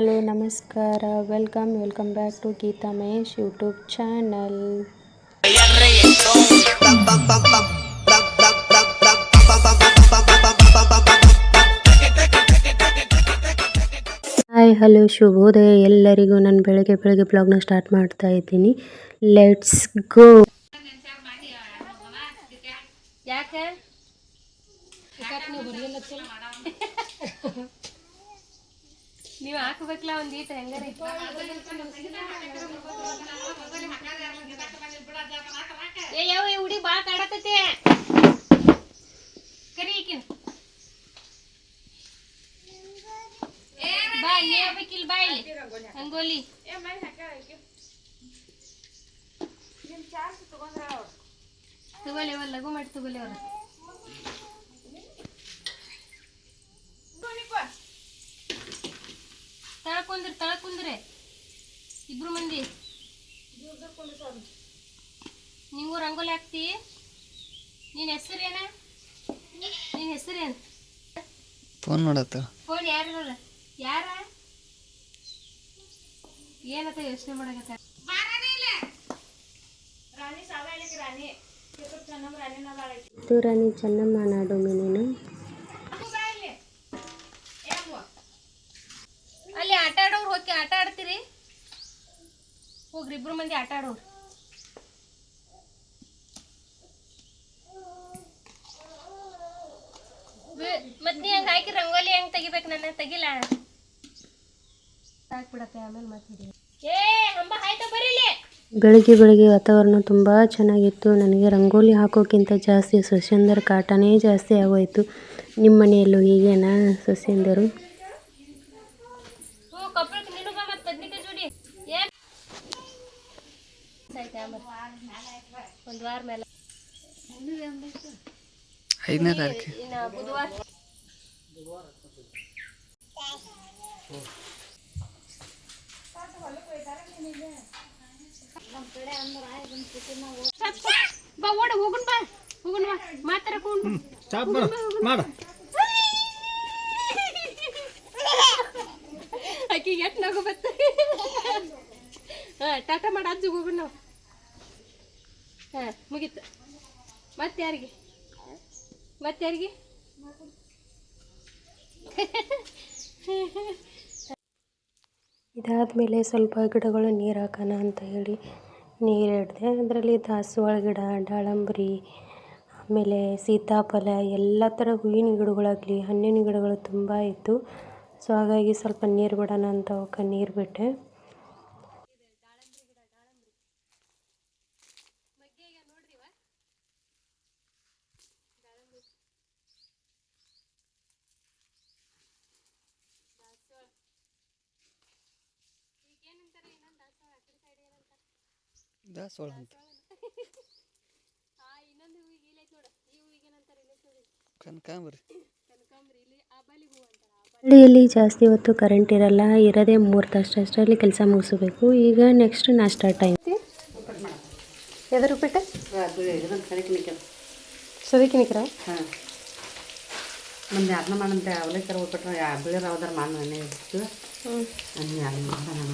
Hello ನಮಸ್ಕಾರ welcome back to Geetha Mahesh YouTube channel. Hi hello ಶುಭೋದಯ ಎಲ್ಲರಿಗೂ. ನಾನು ಬೆಳಗ್ಗೆ ಬ್ಲಾಗ್ನ ಸ್ಟಾರ್ಟ್ ಮಾಡ್ತಾ ಇದ್ದೀನಿ. Let's go. ಯಾಕೆ ನೀವು ಹಾಕಬೇಕಲ್ಲ ಒಂದು ಈಟ ಹೆಂಗಾರೆ ಏ ಯಾವ ಹುಡಿ ಭಾಳ ಕಾಡತೈತೆ ಕರಿ ಈಕಿನ ಬಾ ನೀ ಆಗ್ಬೇಕಿಲ್ಲ ಬಾ ಇಲ್ಲಿ ರಂಗೋಲಿ ತಗೋಲಿ ಅವ್ರು ಲಘು ಮಾಡಿ ತಗೋಲಿ ಅವ್ರು ತಳ ಕುಂದ್ರೆ ಇಬ್ರು ಮಂದಿ ನೀವು ರಂಗೋಲಿ ಹಾಕ್ತಿ. ನಿನ್ನ ಹೆಸರೇನ? ನಿನ್ನ ಹೆಸರೇನು? ಫೋನ್ ಮಾಡತ್ತ ಫೋನ್ ಯಾರ ಯಾರ ಏನತ್ತ ಯೋಚನೆ ಮಾಡಕತ್ತ? ರಾಣಿ ಚೆನ್ನಮ್ಮ ನಾಡು ಮೀನೇನು ಅಲ್ಲಿ ಆಟ ಆಡೋರು ಹೋಗಿ ಆಟ ಆಡ್ತೀರಿ ಹೋಗ್ರಿ ಇಬ್ರು ಮಂದಿ ಆಟ ಆಡೋರು. ಮತ್ ನೀ ಹಂಗ ಹಾಕಿ ರಂಗೋಲಿ ಹೆಂಗ್ ತೆಗಿಬೇಕು? ನನ್ನ ತೆಗಿಲ್ಲ ಸಾಕ್ಬಿಡತ್ತೆ ಆಮೇಲೆ ಮಾತಾಡಿ. ಏ ಹಂಬ ಆಯ್ತಾ ಬರೀಲಿ. ಬೆಳಿಗ್ಗೆ ವಾತಾವರಣ ತುಂಬ ಚೆನ್ನಾಗಿತ್ತು. ನನಗೆ ರಂಗೋಲಿ ಹಾಕೋಕ್ಕಿಂತ ಜಾಸ್ತಿ ಸೊಸೆಂದರ ಕಾಟನೇ ಜಾಸ್ತಿ ಆಗೋಯ್ತು. ನಿಮ್ಮ ಮನೆಯಲ್ಲೂ ಹೀಗೇನಾ ಸೊಸೆಂದರು? ಒಂದು ವಾರ ಮೇಲೆ 5ನೇ ತಾರೀಕು ಬುಧವಾರ ಬಾ ಓಡ ಹೋಗುನ್ ಬಾ ಮಾತಾಡಕೊಂಡು ಆಕಿ ಎಟ್ ನಗು ಬತ್ತ. ಟಾಟಾ ಮಾಡಿ ಅಜ್ಜಿಗೆ ಹೋಗೋಣ ನಾವು. ಮುಗೀತು. ಮತ್ತೆ ಯಾರಿಗೆ ಇದಾದಮೇಲೆ ಸ್ವಲ್ಪ ಗಿಡಗಳು ನೀರು ಹಾಕೋಣ ಅಂತ ಹೇಳಿ ನೀರು ಹಿಡ್ದೆ. ಅದರಲ್ಲಿ ದಾಸವಾಳ ಗಿಡ, ದಾಳಂಬ್ರಿ, ಆಮೇಲೆ ಸೀತಾಫಲ, ಎಲ್ಲ ಥರ ಹೂವಿನ ಗಿಡಗಳಾಗಲಿ ಹಣ್ಣಿನ ಗಿಡಗಳು ತುಂಬ ಇತ್ತು. ಸೊ ಹಾಗಾಗಿ ಸ್ವಲ್ಪ ನೀರು ಬಿಡೋಣ ಅಂತ ಅವಕ್ಕೆ ನೀರು ಬಿಟ್ಟೆ. ದಾಸವಾಳ ಅಂತ ಕನಕಾಂಬರಿ. ಹಳ್ಳಿಯಲ್ಲಿ ಜಾಸ್ತಿ ಹೊತ್ತು ಕರೆಂಟ್ ಇರಲ್ಲ, ಇರೋದೇ 3 ತಾಸು, ಅಷ್ಟರಲ್ಲಿ ಕೆಲಸ ಮುಗಿಸ್ಬೇಕು. ಈಗ ನೆಕ್ಸ್ಟ್ ನಾಷ್ಟಾ ಟೈಮ್. ಎದ್ರ ಉಪ್ಪಿಟ್ಟ ಸೋದಿಕಿನಿಕ್ರ ಹಾಂ ಮುಂದೆ ಅದನ್ನ ಮಾಡಂತೆ ಅವಲೇಕರ ಹೋಗ್ಬಿಟ್ರೆ ಬೆಳೆ ಯಾವ್ದಾರು ಮಾಡಿ ಮನೆ ಇತ್ತು ಅನ್ನ ಅದು ಮಾಡೋಣ.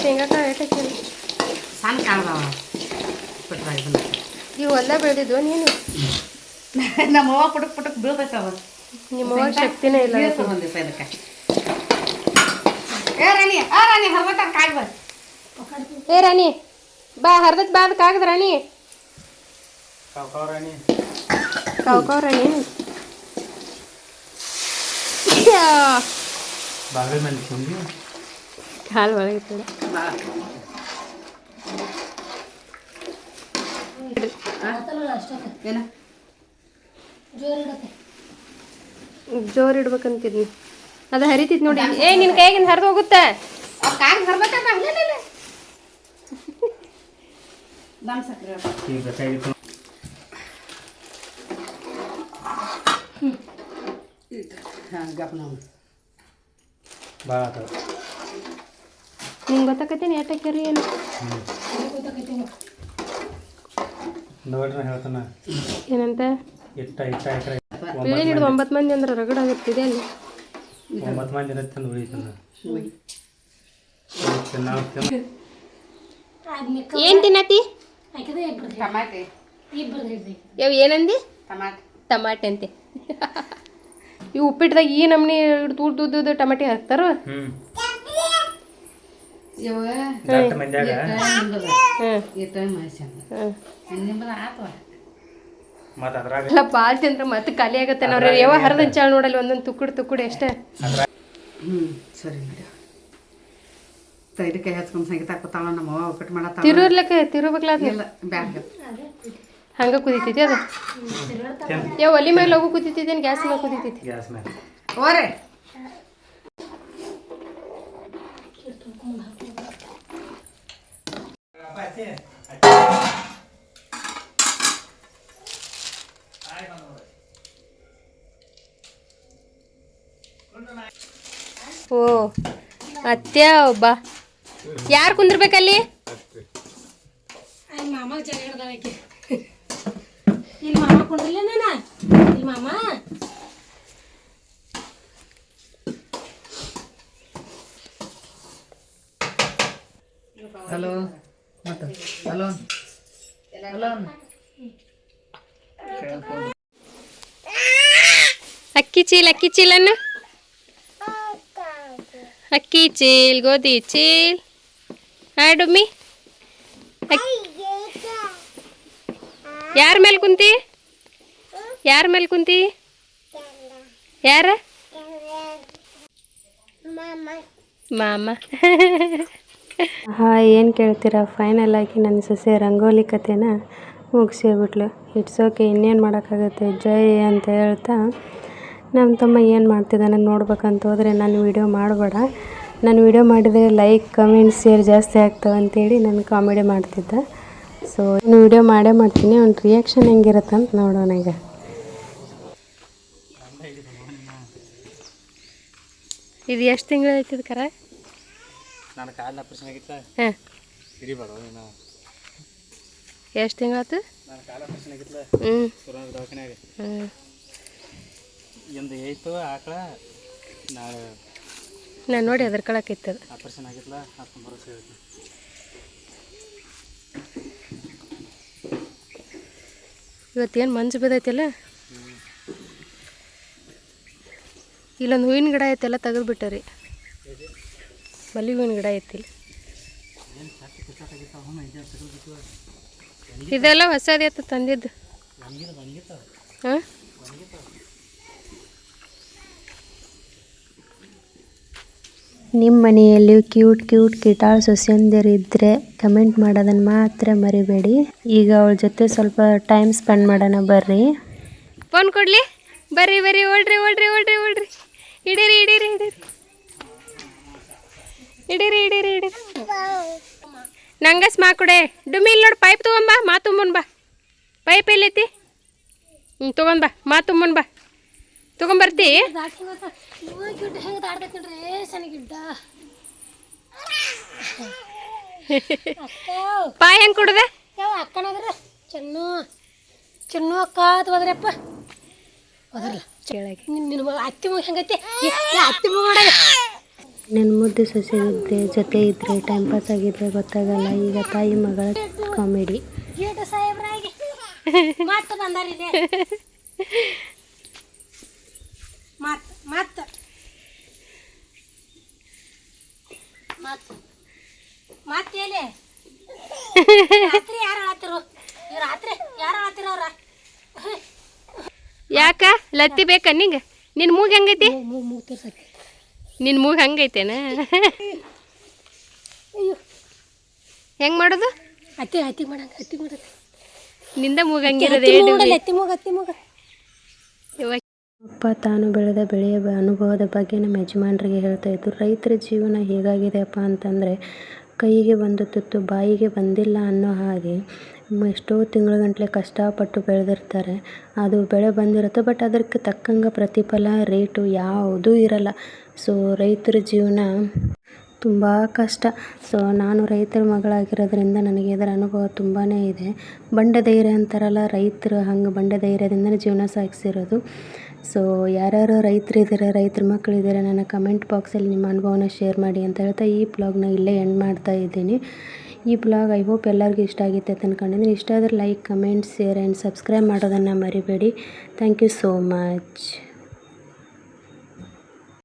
ಶೇಂಗಾಕಾಳು ಏಟಕ್ಕೆ ಸಣ್ಣ ಕಾಳ್ದಾವ ಬಿಟ್ರೆ ಇದನ್ನ ಇವು ಎಲ್ಲ ಬೆಳೆದಿದ್ವು. ನೀನು ನಮ್ಮವ್ವ ಪುಟಕ್ ಬೀಳ್ತೈತವ. ನಿಮ್ಮವ್ವ ಶಕ್ತಿನೇ ಇಲ್ಲ. ಒಂದು ದಿವಸ ಇದಕ್ಕೆ ರಾಣಿ ಹರ್ಬಟ್ಟ ಕಾಯಿ ಬರ್. ಏ ರಾಣಿ ಬಾ ಹರ್ದತ್ ಬಾ ಅದಕ್ಕೆ ಆಗದ ರಾಣಿ ಕಾವ್ ರಾಣಿ ಕಾಲು ಒಳಗಿತ್ತು. ಏನ ಜೋರು ಇಡ್ಬೇಕಂತಿದ್ನಿ. ಅದು ಹರಿತಿತ್ತು ನೋಡಿ. ಏ ನಿನ್ನ ಕೈಗಿಂದ ಹರಿದು ಹೋಗುತ್ತೆ. ಕಾಯಿ ಹರ್ಬೇಕಂತ ನಿಂಗೆ ಗೊತ್ತಾಕತ್ತೇನೆ ಏಟಕ್ಕರಿ ಏನು ನೋಡ್ರಿ ಹೇಳ್ತಾನ ಏನಂತ ಇಟ್ಟ ಎಕರೆ ಪೀಳಿ ಹಿಡಿದು 9 ಮಂದಿ ಅಂದ್ರೆ ರಗಡ ಆಗುತ್ತಿದೆ ಅಲ್ಲಿ 9 ಮಂದಿ ಇರುತ್ತೆ ಅಂತ ಉಳಿತಂದ ಏನು ತಿನ್ನತಿ ಟಮಾಟೆ ಯಾವ ಏನಂದಿ ಟಮಾಟೆ ಟಮಾಟೆ ಅಂತೆ ಇವು ಉಪ್ಪಿಟ್ಟದಾಗ ಈ ನಮ್ನಿ ದೂರ ಟಮಾಟೆ ಹಾಕ್ತಾರ ಇವ ದಟ್ಟ ಮಂದ್ಯಾಗ ಮತ್ತು ಅದ್ರಾಗ ಎಲ್ಲ ಭಾಳ ತಿಂದ್ರೆ ಮತ್ತೆ ಖಾಲಿ ಆಗತ್ತೆ ನಾವು ಯಾವ ಹರಿದ ಹಂಚಾಳ ನೋಡಲ್ಲ ಒಂದೊಂದು ತುಕ್ಕುಡು ಅಷ್ಟೇ ಸರಿ ನೋಡಿ ಇದಕ್ಕೆ ಹಚ್ಕೊಂಡು ಸಂಗೀತ ಕೂತಾಳ ನಮ್ಮ ಅವ್ವ ಒಕ್ಕಟ್ಟು ಮಾಡತ್ತಾಳ ತಿರುರ್ಲಕ್ಕ ತಿರುಬೇಕಲ್ಲ ಇಲ್ಲ ಬ್ಯಾಗ್ ಹಂಗ ಕುದೀತೈತಿ ಅದು ಯಾವ ಒಲಿ ಮೇಲೆ ಹೋಗು ಕುದೀತೈತೇನು ಗ್ಯಾಸ್ ಮೇಲೆ ಕುದೀತೈತಿ ಗ್ಯಾಸ್ ಮೇಲೆ ಓರೆ ಓ ಅತ್ಯ ಒಬ್ಬ ಯಾರು ಕುಂದಿರ್ಬೇಕಲ್ಲಿ ಮಾಮ ಜಗಳದಾಳಕ್ಕೆ ಇಲ್ಲಿ ಮಾಮ ಕುಂದ್ರಲ್ಲ ನಾನು ಇಲ್ಲಿ ಮಾಮ ಹಲೋ ಮತ್ತೆ ಹಲೋ ಹಲೋ ಅಕ್ಕಿ ಚೀಲನ್ನು ಅಕ್ಕಿ ಚೀಲ್ ಗೋಧಿ ಚೀಲ್ ಹಾಡುಮ್ಮಿ ಯಾರ ಮೇಲೆ ಕುಂತಿ ಯಾರ ಮಾಮ ಹಾಂ ಏನು ಕೇಳ್ತೀರಾ ಫೈನಲ್ ಆಗಿ ನನ್ನ ಸೊಸೆ ರಂಗೋಲಿ ಕಥೆನ ಮುಗಿಸೇಬಿಟ್ಲು ಇಟ್ಸ್ ಓಕೆ ಇನ್ನೇನು ಮಾಡೋಕ್ಕಾಗುತ್ತೆ ಜೈ ಅಂತ ಹೇಳ್ತಾ ನಮ್ಮ ತಮ್ಮ ಏನು ಮಾಡ್ತಿದ್ದಾನೆ ನೋಡ್ಬೇಕಂತ ಹೋದರೆ ನಾನು ವೀಡಿಯೋ ಮಾಡಬೇಡ ನಾನು ವೀಡಿಯೋ ಮಾಡಿದರೆ ಲೈಕ್ ಕಮೆಂಟ್ ಶೇರ್ ಜಾಸ್ತಿ ಆಗ್ತವೆ ಅಂತೇಳಿ ನಾನು ಕಾಮಿಡಿ ಮಾಡ್ತಿದ್ದೆ ಸೊ ನಾನು ವೀಡಿಯೋ ಮಾಡೇ ಮಾಡ್ತೀನಿ ಅವ್ನ ರಿಯಾಕ್ಷನ್ ಹೆಂಗಿರುತ್ತೆ ಅಂತ ನೋಡೋಣ ಈಗ ಇದು ಎಷ್ಟು ತಿಂಗಳು ಐತಿದ್ ಕರ ನನ್ನ ಕಾಲ ಆಪರೇಷನ್ ಆಗಿತ್ತ ಹಾಂ ಹಿಡಿಬಾರ್ದು ನೀನು ಎಷ್ಟು ತಿಂಗಳಾತು ನನ್ನ ಕಾಲ ಆಪರೇಷನ್ ಆಗಿತ್ತಲ್ಲ ಹ್ಞೂ ಸುರಂಗ ದವಾಖಾನ್ಯಾಗ ಹ್ಞೂ ಎಂದು ಏಯ್ತು ಆಕಳ ನಾಳೆ ನಾನು ನೋಡಿ ಅದ್ರ ಕಳಕೈತದ ಆಪರೇಷನ್ ಆಗಿತ್ತಲ್ಲ ಹಾಕೊಂಡು ಬರೋಕೆ ಹೇಳ್ತೀನಿ ಇವತ್ತೇನು ಮಂಜು ಬಿದ್ದೈತಿಲ್ಲ ಇಲ್ಲೊಂದು ಹೂವಿನ ಗಿಡ ಐತೆಲ್ಲ ತೆಗೆದುಬಿಟ್ಟರಿ ಮಲ್ಲಿ ಹೂವಿನ ಗಿಡ ಐತಿಲ್ಲ ಇದೆಲ್ಲ ಹೊಸದೇ ಆಯ್ತು ತಂದಿದ್ದು ಹಾಂ ನಿಮ್ಮ ಮನೆಯಲ್ಲಿ ಕ್ಯೂಟ್ ಕಿಟಾಳ ಸೊಸೆಯಂದಿರಿದ್ದರೆ ಕಮೆಂಟ್ ಮಾಡೋದನ್ನು ಮಾತ್ರ ಮರಿಬೇಡಿ ಈಗ ಅವಳ ಜೊತೆ ಸ್ವಲ್ಪ ಟೈಮ್ ಸ್ಪೆಂಡ್ ಮಾಡೋಣ ಬರ್ರಿ ಫೋನ್ ಕೊಡ್ಲಿ ಬರ್ರಿ ಓಡ್ರಿ ಹಿಡೀರಿ ನಂಗೆ ಸ್ಮಾ ಕೊಡೆ ಡುಮ್ಮಿ ಇಲ್ಲಿ ನೋಡಿ ಪೈಪ್ ತೊಗೊಂಬಾ ಮಾ ತುಂಬನ್ ಬಾ ಪೈಪ್ ಎಲ್ಲೈತಿ ತೊಗೊಂಡ್ ಬಾ ಮಾ ತುಂಬನ್ ಬಾ ತೊಗೊಂಬರ್ತಿ ಪಾಯ ಹೆಂಗೆ ಕುಡ್ದೆ ಅಕ್ಕನಾದ್ರ ಚೆನ್ನು ಅಕ್ಕ ಹೋದ್ರಪ್ಪ ಹೋದ್ರಲ್ಲ ಕೇಳಾಗಿ ನಿನ್ನ ಅತ್ತಿ ಮಗ ಹೆಂಗೈತಿ ಅತ್ತಿ ಮಗ ನನ್ನ ಮುದ್ದು ಸೊಸೆ ಜೊತೆ ಇದ್ರೆ ಟೈಮ್ ಪಾಸ್ ಆಗಿದ್ರೆ ಗೊತ್ತಾಗಲ್ಲ ಈಗ ತಾಯಿ ಮಗಳ ಕಾಮಿಡಿ ಮತ್ತೆ ಬಂದಾರಿದೆ ಮತ್ತೇಲೆ ರಾತ್ರಿ ಯಾರು ಹೇಳತ್ತಿರು ರಾತ್ರಿ ಯಾರು ಹೇಳತ್ತಿರ ಅವ್ರ ಯಾಕ ಲತ್ತಿ ಬೇಕಾ ನಿಂಗೆ ನಿನ್ನ ಮೂಗು ಹೆಂಗೈತಿ ಮೂಗ್ ತೋರ್ಸಕ್ಕೆ ನಿನ್ನ ಮೂಗು ಹಂಗೈತೇನ ಹೆಂಗೆ ಮಾಡೋದು ಅತ್ತಿ ಮಾಡಂಗ ನಿಂದ ಮೂಗು ಹಂಗಿರೋದು ಅತ್ತಿ ಮೂಗ ಅಪ್ಪ ತಾನು ಬೆಳೆದ ಬೆಳೆಯ ಅನುಭವದ ಬಗ್ಗೆ ನಮ್ಮ ಯಜಮಾನರಿಗೆ ಹೇಳ್ತಾ ಇದ್ರು ರೈತರ ಜೀವನ ಹೇಗಾಗಿದೆಯಪ್ಪ ಅಂತಂದರೆ ಕೈಗೆ ಬಂದ ತುತ್ತು ಬಾಯಿಗೆ ಬಂದಿಲ್ಲ ಅನ್ನೋ ಹಾಗೆ ಎಷ್ಟೋ ತಿಂಗಳುಗಟ್ಟಲೆ ಕಷ್ಟಪಟ್ಟು ಬೆಳೆದಿರ್ತಾರೆ ಅದು ಬೆಳೆ ಬಂದಿರುತ್ತೆ ಬಟ್ ಅದಕ್ಕೆ ತಕ್ಕಂಗೆ ಪ್ರತಿಫಲ ರೇಟು ಯಾವುದೂ ಇರಲ್ಲ ಸೊ ರೈತರ ಜೀವನ ತುಂಬ ಕಷ್ಟ. ಸೊ ನಾನು ರೈತರ ಮಗಳಾಗಿರೋದ್ರಿಂದ ನನಗೆ ಇದರ ಅನುಭವ ತುಂಬಾ ಇದೆ. ಬಂಡ ಧೈರ್ಯ ಅಂತಾರಲ್ಲ, ರೈತರು ಹಂಗೆ ಬಂಡ ಧೈರ್ಯದಿಂದನೇ ಜೀವನ ಸಾಗಿಸಿರೋದು. ಸೊ ಯಾರ್ಯಾರು ರೈತರಿದ್ದೀರ, ರೈತರ ಮಕ್ಕಳಿದ್ದೀರ, ನನ್ನ ಕಮೆಂಟ್ ಬಾಕ್ಸಲ್ಲಿ ನಿಮ್ಮ ಅನುಭವನ ಶೇರ್ ಮಾಡಿ ಅಂತ ಹೇಳ್ತಾ ಈ ಬ್ಲಾಗ್ನ ಇಲ್ಲೇ ಎಂಡ್ ಮಾಡ್ತಾ ಇದ್ದೀನಿ. ಈ ಬ್ಲಾಗ್ ಐ ಹೋಪ್ ಎಲ್ಲರಿಗೂ ಇಷ್ಟ ಆಗಿತ್ತೆ ಅಂತ ಅಂದ್ಕೊಂಡಿದ್ದೀನಿ. ಇಷ್ಟ ಆದರೆ like, comment, share and subscribe ಮಾಡೋದನ್ನು ಮರಿಬೇಡಿ. Thank you so much.